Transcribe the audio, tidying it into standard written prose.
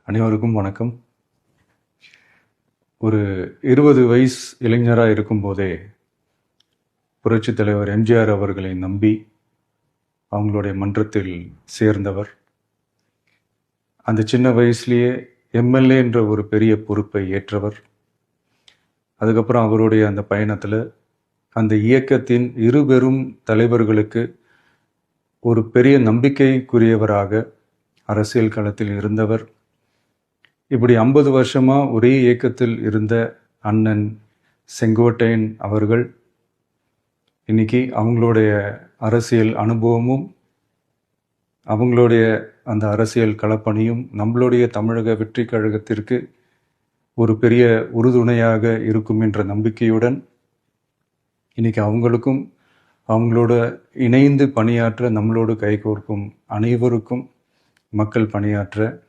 அனைவருக்கும் வணக்கம். ஒரு 20 வயசு இளைஞராக இருக்கும்போதே புரட்சித் தலைவர் எம்ஜிஆர் அவர்களை நம்பி அவங்களுடைய மன்றத்தில் சேர்ந்தவர். அந்த சின்ன வயசுலேயே எம்எல்ஏ என்ற ஒரு பெரிய பொறுப்பை ஏற்றவர். அதுக்கப்புறம் அவருடைய அந்த பயணத்தில் அந்த இயக்கத்தின் இருபெரும் தலைவர்களுக்கு ஒரு பெரிய நம்பிக்கைக்குரியவராக அரசியல் களத்தில் இருந்தவர். இப்படி 50 வருஷமாக ஒரே இயக்கத்தில் இருந்த அண்ணன் செங்கோட்டையன் அவர்கள் இன்னைக்கு அவங்களுடைய அரசியல் அனுபவமும் அவங்களுடைய அந்த அரசியல் களப்பணியும் நம்மளுடைய தமிழக வெற்றி கழகத்திற்கு ஒரு பெரிய உறுதுணையாக இருக்கும் என்ற நம்பிக்கையுடன் இன்னைக்கு அவங்களுக்கும் அவங்களோட இணைந்து பணியாற்ற நம்மளோடு கைகோர்க்கும் அனைவருக்கும் மக்கள் பணியாற்ற